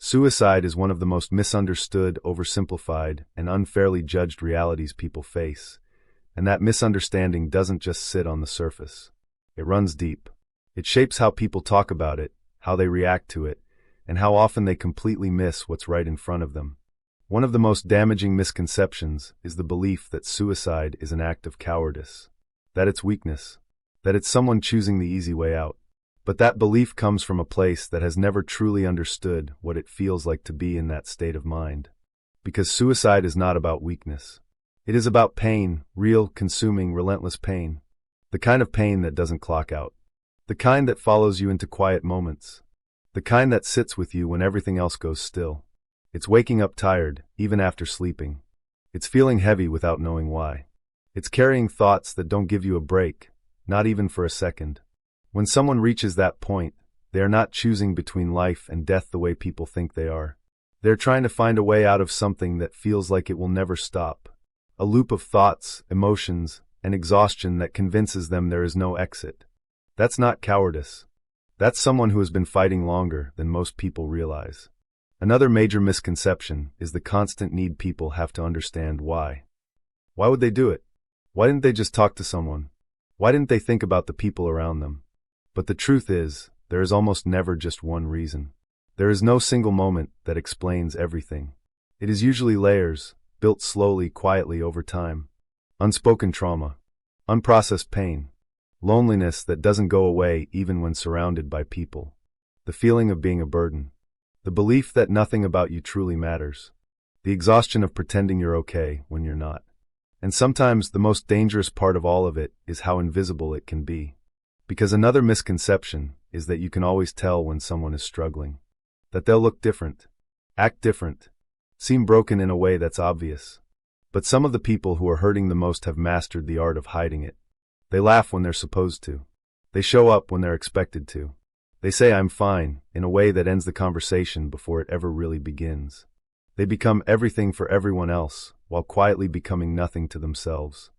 Suicide is one of the most misunderstood, oversimplified, and unfairly judged realities people face, and that misunderstanding doesn't just sit on the surface. It runs deep. It shapes how people talk about it, how they react to it, and how often they completely miss what's right in front of them. One of the most damaging misconceptions is the belief that suicide is an act of cowardice, that it's weakness, that it's someone choosing the easy way out. But that belief comes from a place that has never truly understood what it feels like to be in that state of mind. Because suicide is not about weakness. It is about pain, real, consuming, relentless pain. The kind of pain that doesn't clock out. The kind that follows you into quiet moments. The kind that sits with you when everything else goes still. It's waking up tired, even after sleeping. It's feeling heavy without knowing why. It's carrying thoughts that don't give you a break, not even for a second. When someone reaches that point, they are not choosing between life and death the way people think they are. They're trying to find a way out of something that feels like it will never stop. A loop of thoughts, emotions, and exhaustion that convinces them there is no exit. That's not cowardice. That's someone who has been fighting longer than most people realize. Another major misconception is the constant need people have to understand why. Why would they do it? Why didn't they just talk to someone? Why didn't they think about the people around them? But the truth is, there is almost never just one reason. There is no single moment that explains everything. It is usually layers, built slowly, quietly over time. Unspoken trauma, unprocessed pain, loneliness that doesn't go away even when surrounded by people, the feeling of being a burden, the belief that nothing about you truly matters, the exhaustion of pretending you're okay when you're not. And sometimes the most dangerous part of all of it is how invisible it can be. Because another misconception is that you can always tell when someone is struggling. That they'll look different, act different, seem broken in a way that's obvious. But some of the people who are hurting the most have mastered the art of hiding it. They laugh when they're supposed to. They show up when they're expected to. They say I'm fine in a way that ends the conversation before it ever really begins. They become everything for everyone else, while quietly becoming nothing to themselves.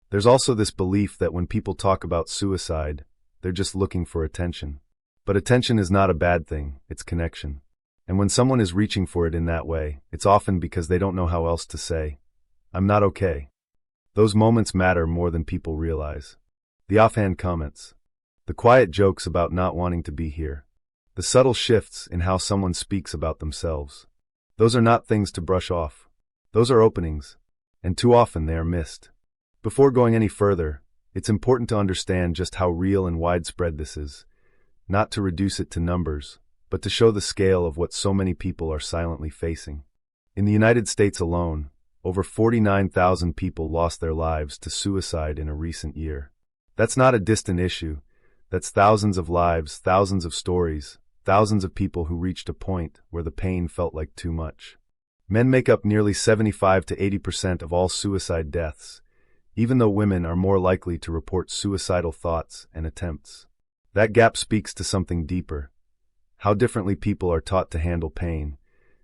There's also this belief that when people talk about suicide, they're just looking for attention. But attention is not a bad thing, it's connection. And when someone is reaching for it in that way, it's often because they don't know how else to say, I'm not okay. Those moments matter more than people realize. The offhand comments. The quiet jokes about not wanting to be here. The subtle shifts in how someone speaks about themselves. Those are not things to brush off. Those are openings. And too often they are missed. Before going any further, it's important to understand just how real and widespread this is, not to reduce it to numbers, but to show the scale of what so many people are silently facing. In the United States alone, over 49,000 people lost their lives to suicide in a recent year. That's not a distant issue. That's thousands of lives, thousands of stories, thousands of people who reached a point where the pain felt like too much. Men make up nearly 75 to 80% of all suicide deaths, even though women are more likely to report suicidal thoughts and attempts. That gap speaks to something deeper, how differently people are taught to handle pain,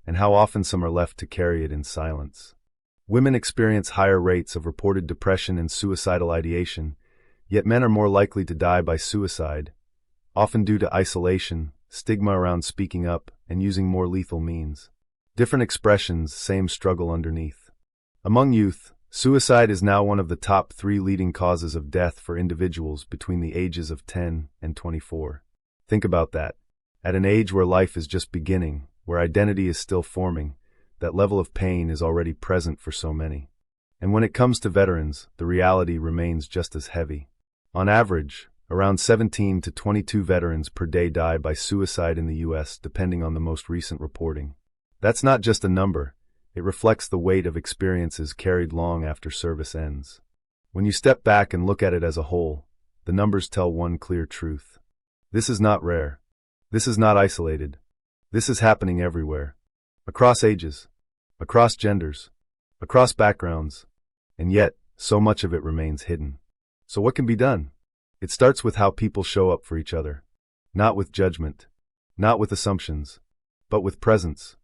and how often some are left to carry it in silence. Women experience higher rates of reported depression and suicidal ideation, yet men are more likely to die by suicide, often due to isolation, stigma around speaking up, and using more lethal means. Different expressions, same struggle underneath. Among youth, suicide is now one of the top 3 leading causes of death for individuals between the ages of 10 and 24. Think about that. At an age where life is just beginning, where identity is still forming, that level of pain is already present for so many. And when it comes to veterans, the reality remains just as heavy. On average, around 17 to 22 veterans per day die by suicide in the U.S., depending on the most recent reporting. That's not just a number. It reflects the weight of experiences carried long after service ends. When you step back and look at it as a whole, the numbers tell one clear truth. This is not rare. This is not isolated. This is happening everywhere. Across ages, across genders, across backgrounds, and yet, so much of it remains hidden. So what can be done? It starts with how people show up for each other. Not with judgment, not with assumptions, but with presence.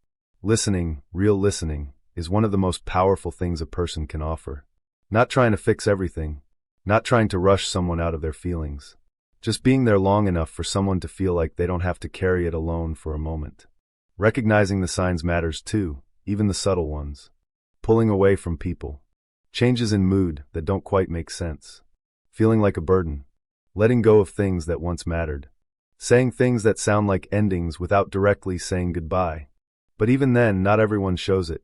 Listening, real listening, is one of the most powerful things a person can offer. Not trying to fix everything, not trying to rush someone out of their feelings. Just being there long enough for someone to feel like they don't have to carry it alone for a moment. Recognizing the signs matters too, even the subtle ones. Pulling away from people. Changes in mood that don't quite make sense. Feeling like a burden. Letting go of things that once mattered. Saying things that sound like endings without directly saying goodbye. But even then, not everyone shows it.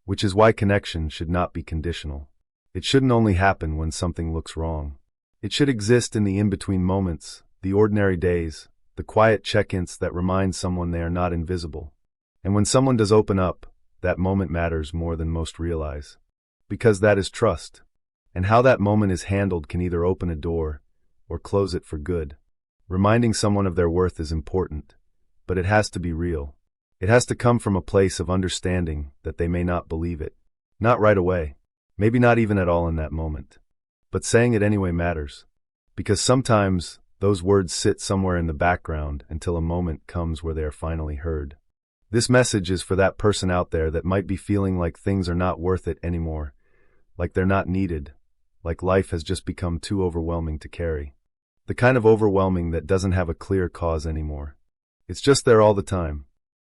Which is why connection should not be conditional. It shouldn't only happen when something looks wrong. It should exist in the in-between moments, the ordinary days, the quiet check-ins that remind someone they are not invisible. And when someone does open up, that moment matters more than most realize. Because that is trust. And how that moment is handled can either open a door or close it for good. Reminding someone of their worth is important, but it has to be real. It has to come from a place of understanding that they may not believe it. Not right away. Maybe not even at all in that moment. But saying it anyway matters. Because sometimes those words sit somewhere in the background until a moment comes where they are finally heard. This message is for that person out there that might be feeling like things are not worth it anymore, like they're not needed, like life has just become too overwhelming to carry. The kind of overwhelming that doesn't have a clear cause anymore. It's just there all the time.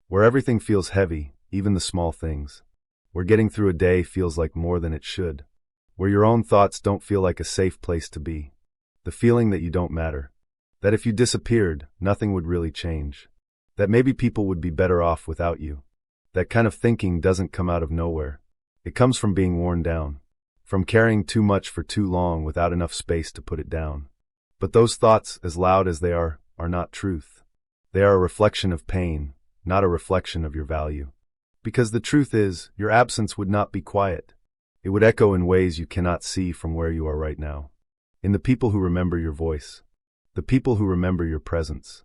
Where everything feels heavy, even the small things. Where getting through a day feels like more than it should. Where your own thoughts don't feel like a safe place to be. The feeling that you don't matter. That if you disappeared, nothing would really change. That maybe people would be better off without you. That kind of thinking doesn't come out of nowhere. It comes from being worn down. From carrying too much for too long without enough space to put it down. But those thoughts, as loud as they are not truth. They are a reflection of pain, not a reflection of your value. Because the truth is, your absence would not be quiet. It would echo in ways you cannot see from where you are right now. In the people who remember your voice. The people who remember your presence.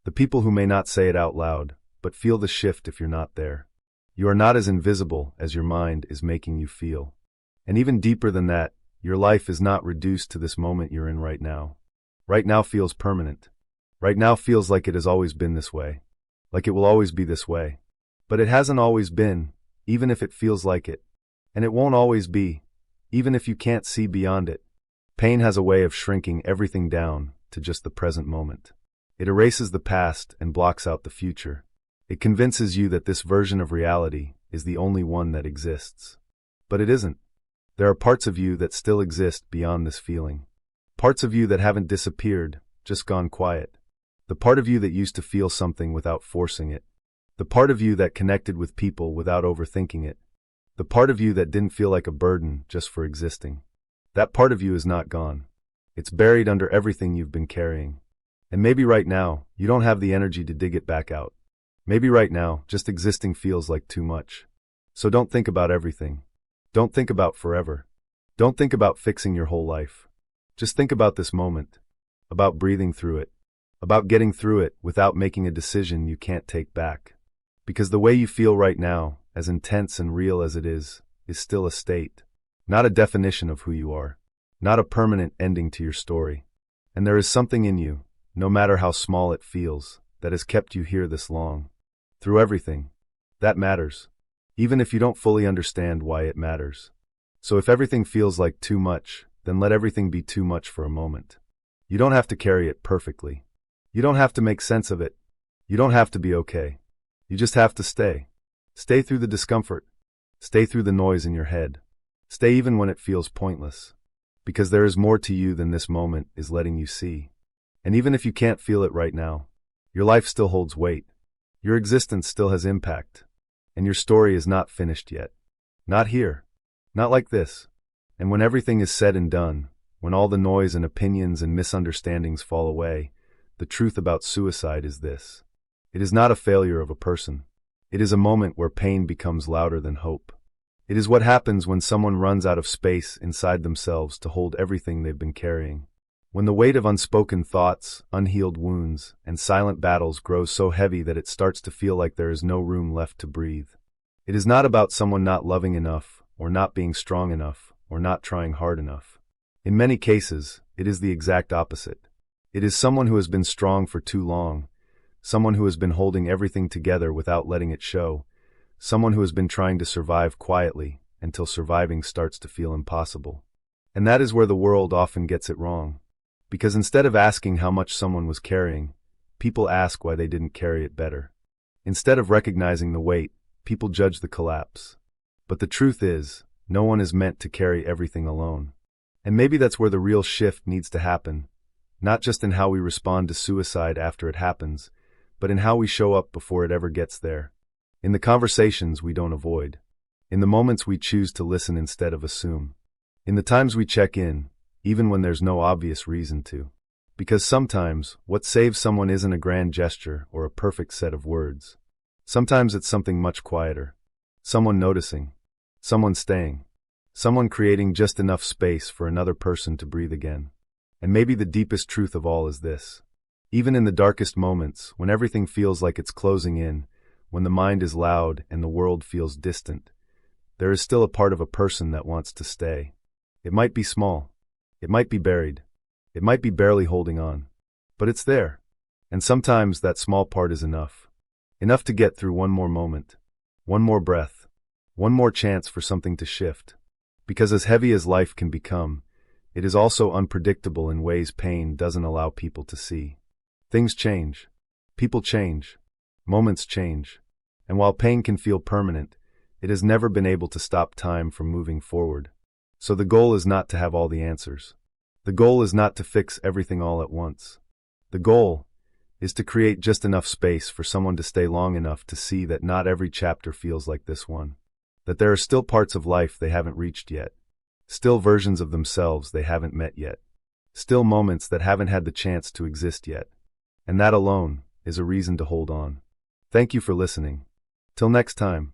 The people who may not say it out loud, but feel the shift if you're not there. You are not as invisible as your mind is making you feel. And even deeper than that, your life is not reduced to this moment you're in right now. Right now feels permanent. Right now feels like it has always been this way. Like it will always be this way. But it hasn't always been, even if it feels like it. And it won't always be, even if you can't see beyond it. Pain has a way of shrinking everything down to just the present moment. It erases the past and blocks out the future. It convinces you that this version of reality is the only one that exists. But it isn't. There are parts of you that still exist beyond this feeling. Parts of you that haven't disappeared, just gone quiet. The part of you that used to feel something without forcing it. The part of you that connected with people without overthinking it. The part of you that didn't feel like a burden just for existing. That part of you is not gone. It's buried under everything you've been carrying. And maybe right now, you don't have the energy to dig it back out. Maybe right now, just existing feels like too much. So don't think about everything. Don't think about forever. Don't think about fixing your whole life. Just think about this moment. About breathing through it. About getting through it without making a decision you can't take back. Because the way you feel right now, as intense and real as it is still a state. Not a definition of who you are. Not a permanent ending to your story. And there is something in you, no matter how small it feels, that has kept you here this long. Through everything. That matters. Even if you don't fully understand why it matters. So if everything feels like too much, then let everything be too much for a moment. You don't have to carry it perfectly. You don't have to make sense of it. You don't have to be okay. You just have to stay. Stay through the discomfort. Stay through the noise in your head. Stay even when it feels pointless. Because there is more to you than this moment is letting you see. And even if you can't feel it right now, your life still holds weight. Your existence still has impact. And your story is not finished yet. Not here. Not like this. And when everything is said and done, when all the noise and opinions and misunderstandings fall away, the truth about suicide is this. It is not a failure of a person. It is a moment where pain becomes louder than hope. It is what happens when someone runs out of space inside themselves to hold everything they've been carrying. When the weight of unspoken thoughts, unhealed wounds, and silent battles grows so heavy that it starts to feel like there is no room left to breathe. It is not about someone not loving enough, or not being strong enough, or not trying hard enough. In many cases, it is the exact opposite. It is someone who has been strong for too long, someone who has been holding everything together without letting it show, someone who has been trying to survive quietly until surviving starts to feel impossible. And that is where the world often gets it wrong. Because instead of asking how much someone was carrying, people ask why they didn't carry it better. Instead of recognizing the weight, people judge the collapse. But the truth is, no one is meant to carry everything alone. And maybe that's where the real shift needs to happen, not just in how we respond to suicide after it happens, but in how we show up before it ever gets there. In the conversations we don't avoid. In the moments we choose to listen instead of assume. In the times we check in, even when there's no obvious reason to. Because sometimes, what saves someone isn't a grand gesture or a perfect set of words. Sometimes it's something much quieter. Someone noticing. Someone staying. Someone creating just enough space for another person to breathe again. And maybe the deepest truth of all is this. Even in the darkest moments, when everything feels like it's closing in, when the mind is loud and the world feels distant, there is still a part of a person that wants to stay. It might be small. It might be buried. It might be barely holding on. But it's there. And sometimes that small part is enough. Enough to get through one more moment. One more breath. One more chance for something to shift. Because as heavy as life can become, it is also unpredictable in ways pain doesn't allow people to see. Things change. People change. Moments change. And while pain can feel permanent, it has never been able to stop time from moving forward. So the goal is not to have all the answers. The goal is not to fix everything all at once. The goal is to create just enough space for someone to stay long enough to see that not every chapter feels like this one. That there are still parts of life they haven't reached yet. Still versions of themselves they haven't met yet. Still moments that haven't had the chance to exist yet. And that alone is a reason to hold on. Thank you for listening. Till next time.